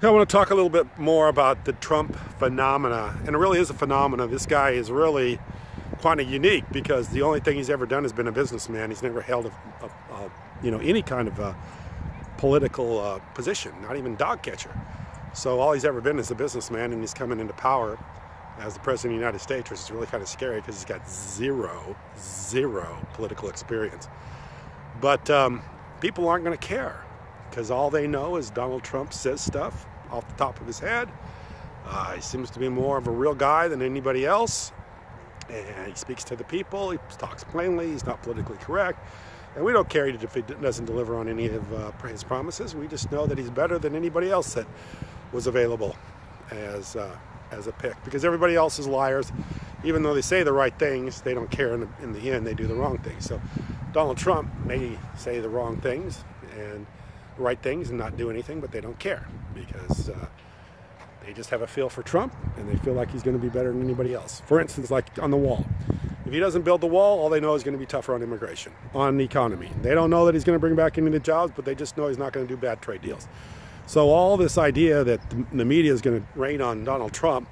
I want to talk a little bit more about the Trump phenomena, and it really is a phenomena. This guy is really quite unique because the only thing he's ever done has been a businessman. He's never held any kind of a political position, not even dog catcher. So all he's ever been is a businessman, and he's coming into power as the President of the United States, which is really kind of scary because he's got zero political experience. But people aren't going to care because all they know is Donald Trump says stuff off the top of his head. He seems to be more of a real guy than anybody else, and he speaks to the people. He talks plainly. He's not politically correct, and we don't care if he doesn't deliver on any of his promises. We just know that he's better than anybody else that was available as a pick, because everybody else is liars. Even though they say the right things, they don't care. In the end, they do the wrong things. So Donald Trump may say the wrong things and right things and not do anything, but they don't care because they just have a feel for Trump, and they feel like he's going to be better than anybody else. For instance, like on the wall. If he doesn't build the wall, all they know is going to be tougher on immigration, on the economy. They don't know that he's going to bring back any of the jobs, but they just know he's not going to do bad trade deals. So all this idea that the media is going to rain on Donald Trump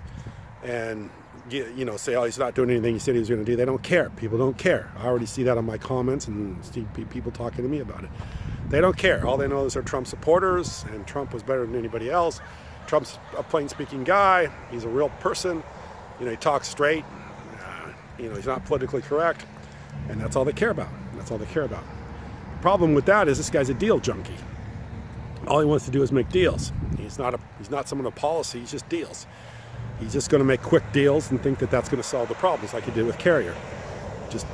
and say, oh, he's not doing anything he said he was going to do, they don't care. People don't care. I already see that on my comments and see people talking to me about it. They don't care. All they know is they're Trump supporters, and Trump was better than anybody else. Trump's a plain-speaking guy. He's a real person. He talks straight. He's not politically correct, and that's all they care about. That's all they care about. The problem with that is this guy's a deal junkie. All he wants to do is make deals. He's not someone of policy. He's just deals. He's just going to make quick deals and think that that's going to solve the problems, like he did with Carrier. Just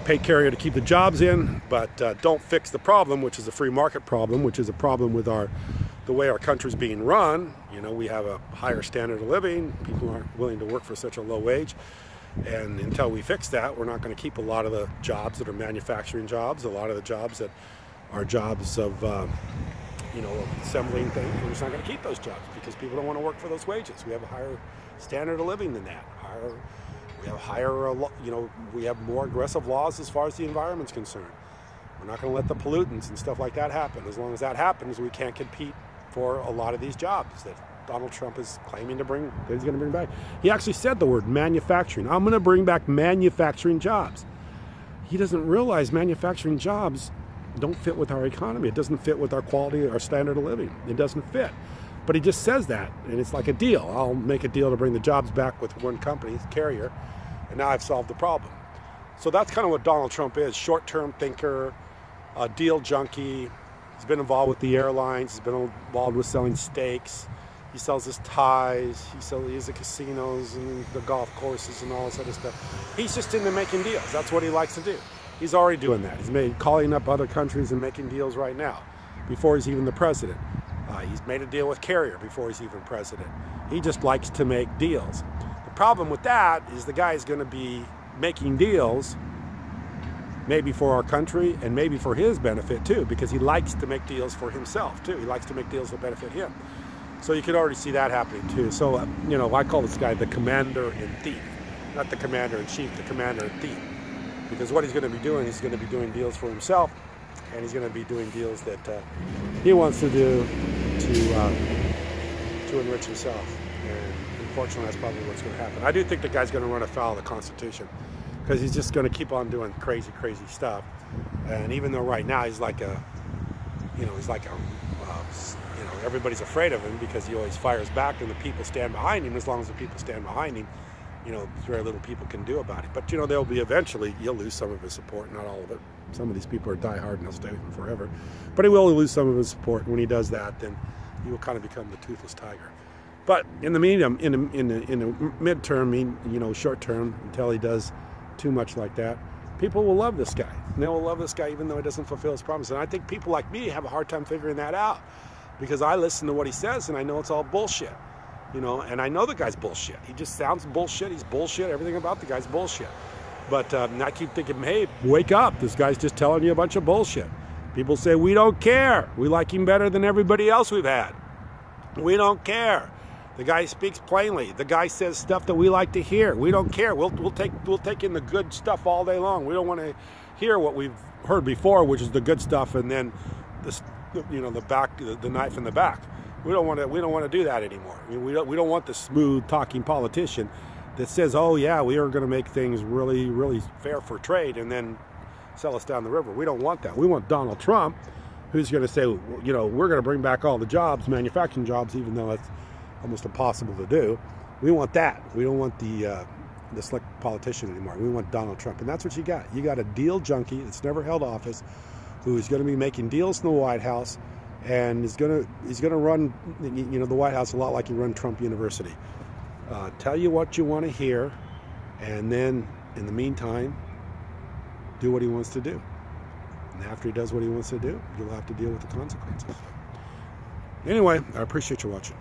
pay Carrier to keep the jobs in, but don't fix the problem, which is a free market problem, which is a problem with the way our country's being run. We have a higher standard of living. People aren't willing to work for such a low wage. And until we fix that, we're not going to keep a lot of the jobs that are manufacturing jobs, a lot of the jobs that are jobs of assembling things. We're just not going to keep those jobs because people don't want to work for those wages. We have a higher standard of living than that. We have more aggressive laws as far as the environment's concerned. We're not going to let the pollutants and stuff like that happen. As long as that happens, we can't compete for a lot of these jobs that Donald Trump is claiming that he's going to bring back. He actually said the word manufacturing. I'm going to bring back manufacturing jobs. He doesn't realize manufacturing jobs don't fit with our economy. It doesn't fit with our quality, our standard of living. It doesn't fit. But he just says that, and it's like a deal. I'll make a deal to bring the jobs back with one company, Carrier, and now I've solved the problem. So that's kind of what Donald Trump is, short-term thinker, a deal junkie. He's been involved with the airlines. He's been involved with selling steaks. He sells his ties. He's at casinos and the golf courses and all this other stuff. He's just into making deals. That's what he likes to do. He's already doing that. He's calling up other countries and making deals right now, before he's even the president. He's made a deal with Carrier before he's even president. He just likes to make deals. The problem with that is the guy's going to be making deals maybe for our country and maybe for his benefit too, because he likes to make deals for himself too. He likes to make deals that benefit him. So you could already see that happening too. So, I call this guy the commander and thief. Not the commander-in-chief, the commander and thief. Because what he's going to be doing, he's going to be doing deals for himself, and he's going to be doing deals that he wants to do to enrich himself. And unfortunately, that's probably what's going to happen. I do think the guy's going to run afoul of the Constitution, because he's just going to keep on doing crazy stuff. And even though right now he's like everybody's afraid of him because he always fires back and the people stand behind him. As long as the people stand behind him, very little people can do about it. But there'll be eventually, he'll lose some of his support, not all of it. Some of these people are diehard and they'll stay with him forever. But he will lose some of his support. When he does that, then he will kind of become the toothless tiger. But in the medium, in the midterm, short term, until he does too much like that, people will love this guy. And they will love this guy even though he doesn't fulfill his promise. And I think people like me have a hard time figuring that out, because I listen to what he says and I know it's all bullshit. And I know the guy's bullshit. He just sounds bullshit. He's bullshit. Everything about the guy's bullshit. But I keep thinking, hey, wake up. This guy's just telling you a bunch of bullshit. People say, we don't care. We like him better than everybody else we've had. We don't care. The guy speaks plainly. The guy says stuff that we like to hear. We don't care. We'll take in the good stuff all day long. We don't want to hear what we've heard before, which is the good stuff, and then the knife in the back. We don't want to do that anymore. We don't want the smooth talking politician that says, "Oh yeah, we are going to make things really, really fair for trade," and then sell us down the river. We don't want that. We want Donald Trump, who's going to say, you know, we're going to bring back all the jobs, manufacturing jobs, even though it's almost impossible to do. We want that. We don't want the slick politician anymore. We want Donald Trump, and that's what you got. You got a deal junkie that's never held office, who is going to be making deals in the White House, and he's going to run, you know, the White House a lot like he run Trump University. Tell you what you want to hear, and then in the meantime, do what he wants to do. And after he does what he wants to do, you'll have to deal with the consequences. Anyway, I appreciate you watching.